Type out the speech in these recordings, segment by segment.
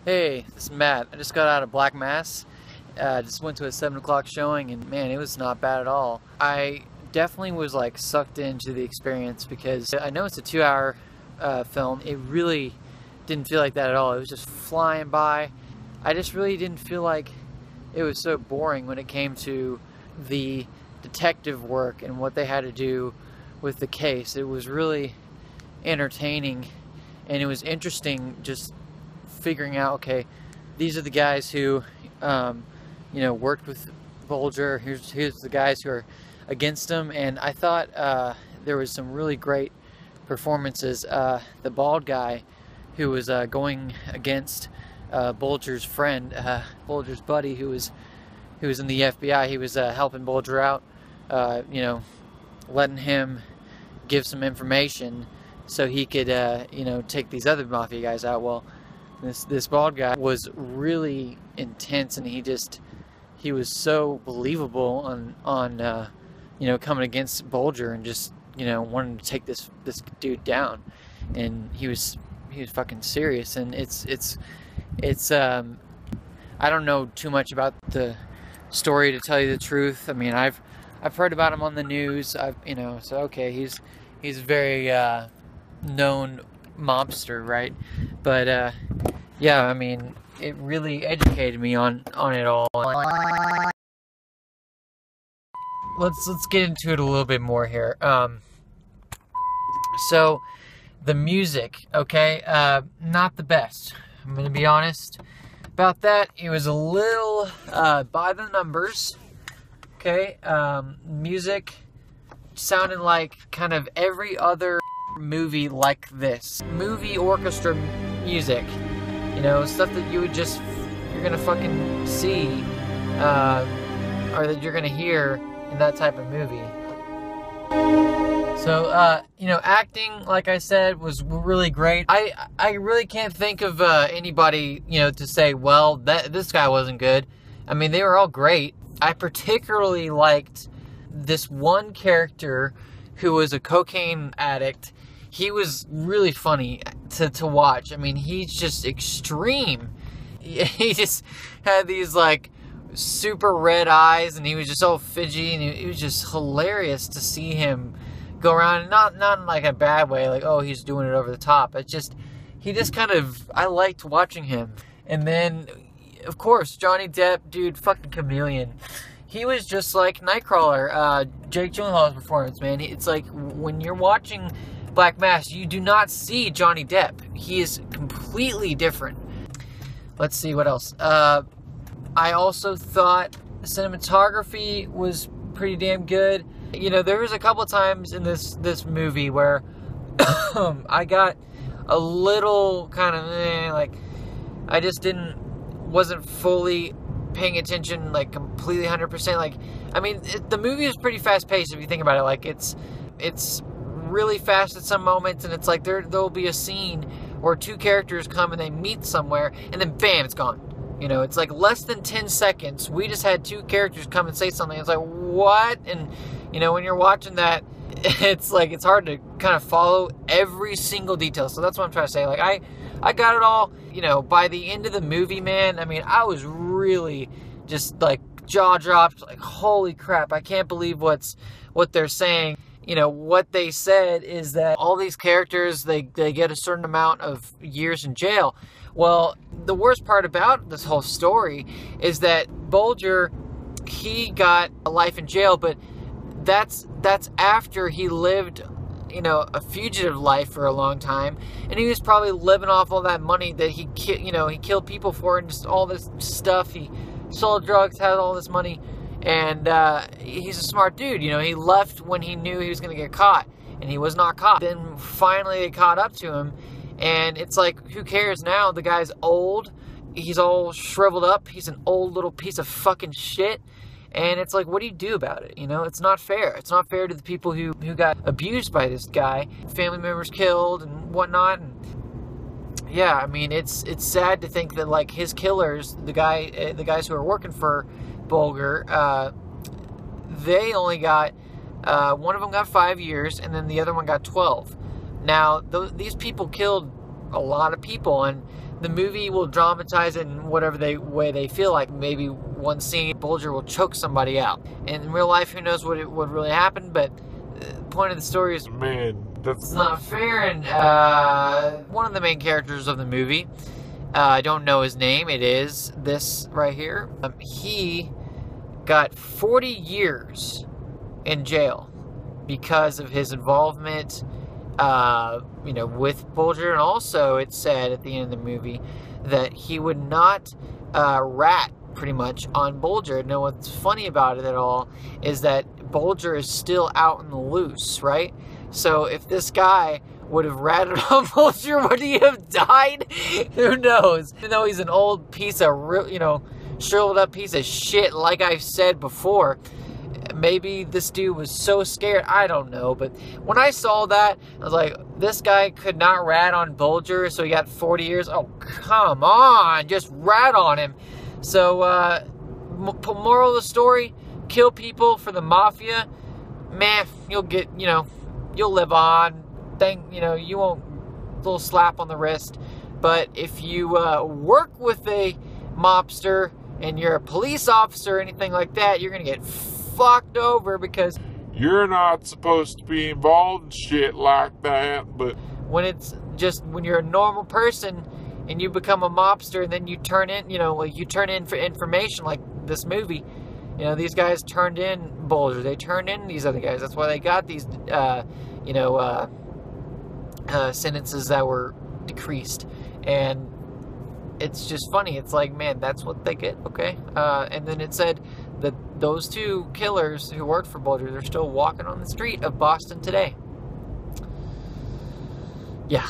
Hey, this is Matt. I just got out of Black Mass. Just went to a 7 o'clock showing, and man, it was not bad at all. I definitely was like sucked into the experience because I know it's a 2 hour film. It really didn't feel like that at all. It was just flying by. I just really didn't feel like it was so boring when it came to the detective work and what they had to do with the case. It was really entertaining, and it was interesting just figuring out, okay, these are the guys who, worked with Bulger. Here's the guys who are against him, and I thought there was some really great performances. The bald guy who was going against Bulger's friend, Bulger's buddy, who was in the FBI. He was helping Bulger out, letting him give some information so he could, take these other mafia guys out. Well, this bald guy was really intense, and he was so believable on coming against Bulger and just wanting to take this dude down, and he was fucking serious. And it's I don't know too much about the story, to tell you the truth. I mean, I've heard about him on the news. So okay, he's very known mobster, right? But yeah, I mean, it really educated me on it all. Let's get into it a little bit more here. So the music, okay, not the best. I'm gonna be honest about that. It was a little by the numbers. Okay, music sounded like kind of every other movie like this. Movie orchestra music. Stuff that you're gonna fucking see, or that you're gonna hear in that type of movie. So, acting, like I said, was really great. I really can't think of anybody, to say, well, this guy wasn't good. I mean, they were all great. I particularly liked this one character who was a cocaine addict. He was really funny to watch. I mean, he's just extreme. He just had these like super red eyes, and he was just all fidgety, and it was just hilarious to see him go around. Not in like a bad way, like, oh, he's doing it over the top. He just kind of, I liked watching him. And then, of course, Johnny Depp, dude, fucking chameleon. He was just like Nightcrawler. Jake Gyllenhaal's performance, man. It's like when you're watching Black Mass, you do not see Johnny Depp. He is completely different. Let's see what else. I also thought cinematography was pretty damn good. There was a couple times in this movie where I got a little kind of like, I just wasn't fully paying attention, like completely 100%. Like, I mean, the movie is pretty fast paced if you think about it. Like, it's really fast at some moments, and it's like there'll be a scene where two characters come and they meet somewhere, and then bam, it's gone. It's like less than 10 seconds. We just had two characters come and say something. It's like, what? And when you're watching that, it's like it's hard to kind of follow every single detail. So that's what I'm trying to say. Like, I got it all. By the end of the movie, man, I mean, I was really just like jaw dropped, like, holy crap, I can't believe what they're saying. What they said is that all these characters, they get a certain amount of years in jail. Well, the worst part about this whole story is that Bulger, he got a life in jail, but that's after he lived, a fugitive life for a long time, and he was probably living off all that money that he killed people for, and just all this stuff. He sold drugs, had all this money. And he's a smart dude. He left when he knew he was going to get caught, and he was not caught. Then finally they caught up to him, and it's like, who cares now? The guy's old. He's all shriveled up. He's an old little piece of fucking shit. And it's like, what do you do about it? It's not fair. It's not fair to the people who got abused by this guy. Family members killed and whatnot. And yeah, I mean, it's sad to think that, like, his killers, the guys who are working for Bulger, they only got, one of them got 5 years, and then the other one got 12. Now, these people killed a lot of people, and the movie will dramatize it in whatever way they feel like. Maybe one scene, Bulger will choke somebody out. And in real life, who knows what would really happen, but the point of the story is, man, that's not fair. And one of the main characters of the movie, I don't know his name, it is this right here. He got 40 years in jail because of his involvement with Bulger. And also it said at the end of the movie that he would not rat pretty much on Bulger. Now what's funny about it at all is that Bulger is still out in the loose, right? So if this guy would have ratted on Bulger, would he have died? Who knows? Even though he's an old piece of, shriveled up piece of shit, like I've said before, maybe this dude was so scared. I don't know. But when I saw that, I was like, this guy could not rat on Bulger, so he got 40 years. Oh, come on. Just rat on him. So, moral of the story, kill people for the mafia. Man, you'll get, you'll live on. You won't, little slap on the wrist. But if you work with a mobster and you're a police officer or anything like that, you're going to get fucked over, because you're not supposed to be involved in shit like that. But when you're a normal person and you become a mobster and then you turn in, you turn in for information like this movie. These guys turned in Bulger. They turned in these other guys. That's why they got these, sentences that were decreased. And it's just funny. It's like, man, that's what they get, okay? And then it said that those two killers who worked for Bulger, they're still walking on the street of Boston today. Yeah.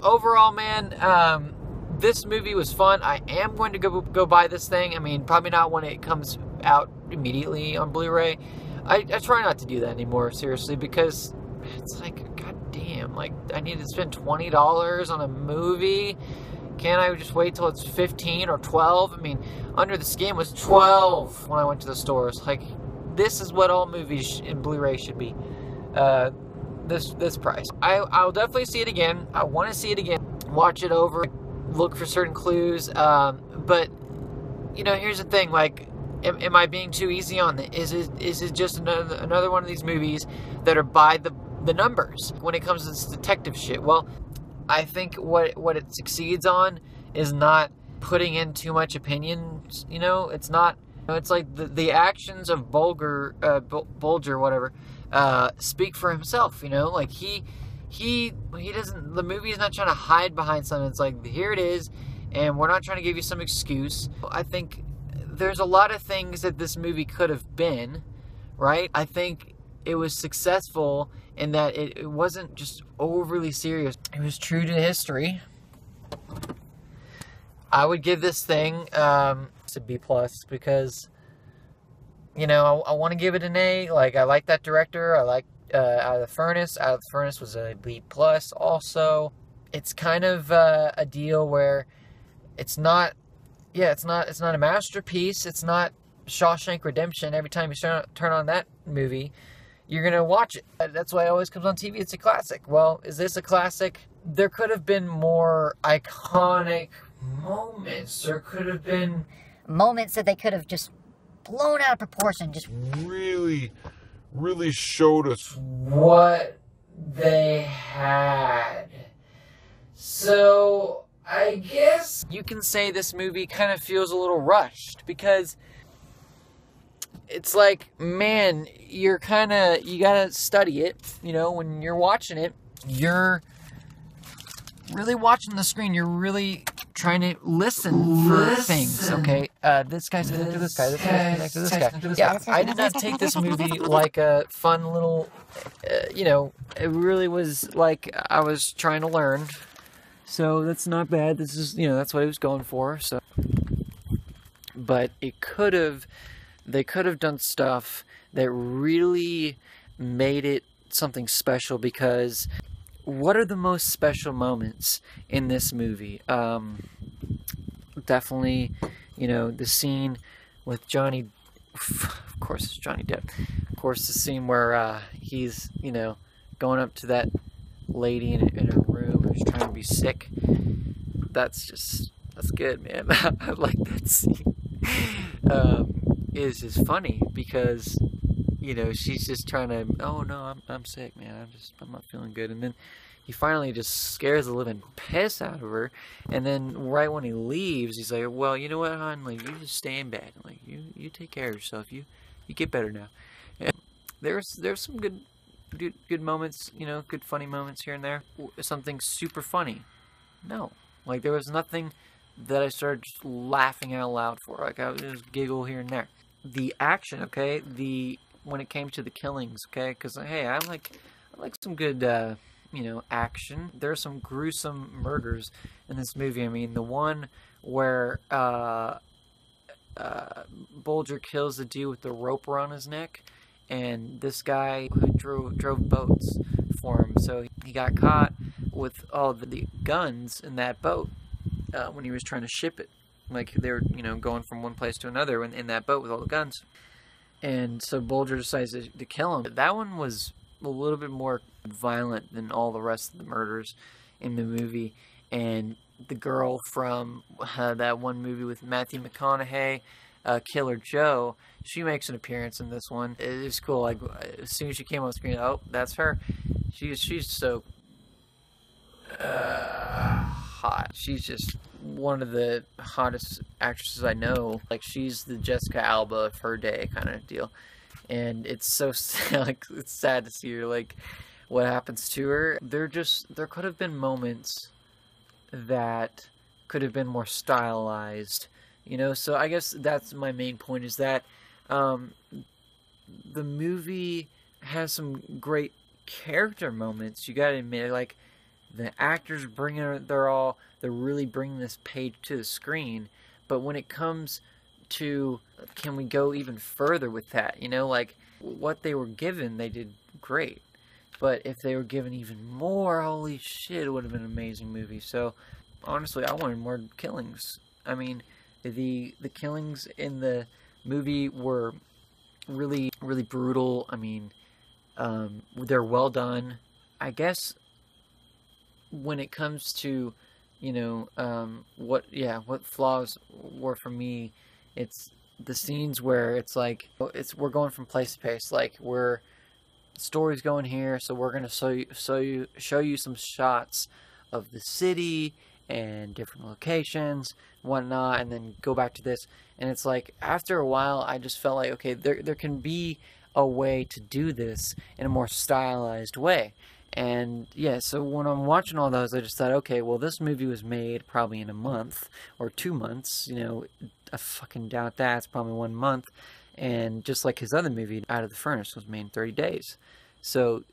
Overall, man, this movie was fun. I am going to go buy this thing. I mean, probably not when it comes out immediately on Blu-ray. I try not to do that anymore, seriously, because it's like, god damn, like, I need to spend $20 on a movie. Can't I just wait till it's 15 or 12? I mean, Under the Skin was 12 when I went to the stores. Like, this is what all movies in Blu-ray should be. This price. I'll definitely see it again. I want to see it again. Watch it over. Look for certain clues. But, here's the thing. Like, am I being too easy on it? Is it just another one of these movies that are by the numbers when it comes to this detective shit? Well, I think what it succeeds on is not putting in too much opinion. It's not. It's like the actions of Bulger, whatever, speak for himself. Like he doesn't. The movie is not trying to hide behind something. It's like, here it is, and we're not trying to give you some excuse. I think there's a lot of things that this movie could have been, right? I think it was successful in that it wasn't just overly serious. It was true to history. I would give this thing a B+, because, I want to give it an A. Like, I like that director. I like Out of the Furnace. Out of the Furnace was a B+. Also, it's kind of a deal where it's not a masterpiece. It's not Shawshank Redemption. Every time you turn on that movie, you're going to watch it. That's why it always comes on TV. It's a classic. Well, is this a classic? There could have been more iconic moments. There could have been moments that they could have just blown out of proportion. Just really, really showed us what they had. So, I guess you can say this movie kind of feels a little rushed, because it's like, man, you gotta study it, when you're watching it, you're really watching the screen, you're really trying to listen for things, okay? This guy's connected to this guy, this guy's connected to this guy. Yeah, I did not take this movie like a fun little, it really was like I was trying to learn. So that's not bad. This is, that's what I was going for, so. But they could have done stuff that really made it something special, because what are the most special moments in this movie? Definitely, the scene with Johnny, of course it's Johnny Depp, of course the scene where he's, going up to that lady in her room who's trying to be sick. that's good, man. I like that scene. Is funny because, you know, she's just trying to, oh no, I'm sick, man. I'm not feeling good. And then he finally just scares the living piss out of her. And then right when he leaves, he's like, well, you know what, hon? Like, you just stay in bed. Like, you take care of yourself. You get better now. And there's some good moments, you know, good funny moments here and there. Something super funny. No. Like, there was nothing that I started just laughing out loud for. Like, I would just giggle here and there. The action, okay, when it came to the killings, okay, because, hey, I like some good, you know, action. There are some gruesome murders in this movie. I mean, the one where Bulger kills the dude with the rope around his neck, and this guy who drove boats for him, so he got caught with all the guns in that boat when he was trying to ship it. Like, they were, you know, going from one place to another in that boat with all the guns. And so Bulger decides to kill him. That one was a little bit more violent than all the rest of the murders in the movie. And the girl from that one movie with Matthew McConaughey, Killer Joe, she makes an appearance in this one. It's cool. Like, as soon as she came on screen, oh, that's her. She's so hot. She's just one of the hottest actresses I know. Like, she's the Jessica Alba of her day kind of deal. And it's so like, it's sad to see her, like, what happens to her. There could have been moments that could have been more stylized, you know. So I guess that's my main point, is that the movie has some great character moments. You gotta admit, like, the actors they're really bringing this page to the screen. But when it comes to, can we go even further with that? You know, like, what they were given, they did great. But if they were given even more, holy shit, it would have been an amazing movie. So, honestly, I wanted more killings. I mean, the killings in the movie were really, really brutal. I mean, they're well done. I guess when it comes to, you know, what flaws were for me, it's the scenes where it's like, we're going from place to place. Like, story's going here, so we're gonna show you some shots of the city and different locations, whatnot, and then go back to this. And it's like, after a while, I just felt like, okay, there can be a way to do this in a more stylized way. And yeah, so when I'm watching all those, I just thought, okay, well, this movie was made probably in a month or 2 months. You know, I fucking doubt that. It's probably 1 month. And just like his other movie, Out of the Furnace, was made in 30 days. So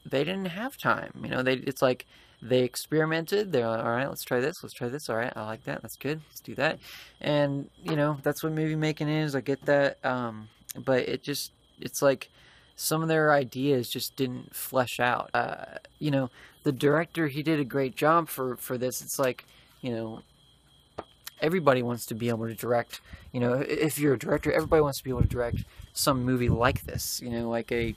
they didn't have time. You know, it's like they experimented. They're like, all right, let's try this. All right, I like that. That's good. Let's do that. And, you know, that's what movie making is. I get that. But it's like some of their ideas just didn't flesh out. You know, the director, he did a great job for this. It's like, you know, everybody wants to be able to direct. You know, if you're a director, everybody wants to be able to direct some movie like this, you know, like a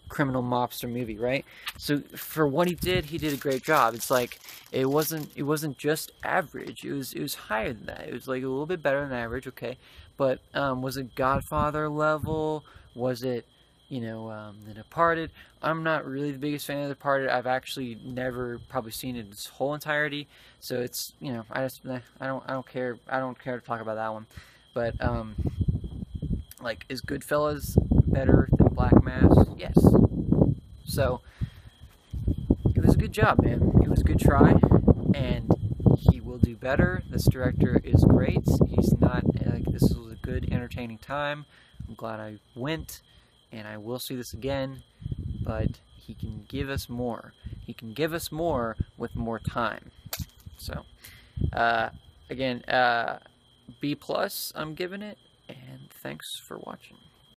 criminal mobster movie, right? So for what he did a great job. It's like, it wasn't just average. It was higher than that. It was like a little bit better than average, okay? But was it Godfather level? Was it, you know, The Departed? I'm not really the biggest fan of The Departed. I've actually never probably seen it in its whole entirety. So it's, you know, I don't care to talk about that one. But like, is Goodfellas better than Black Mass? Yes. So it was a good job, man. It was a good try, and he will do better. This director is great. He's not like, this was a good, entertaining time. I'm glad I went, and I will see this again. But he can give us more. He can give us more with more time. So, again, B+, I'm giving it, and thanks for watching.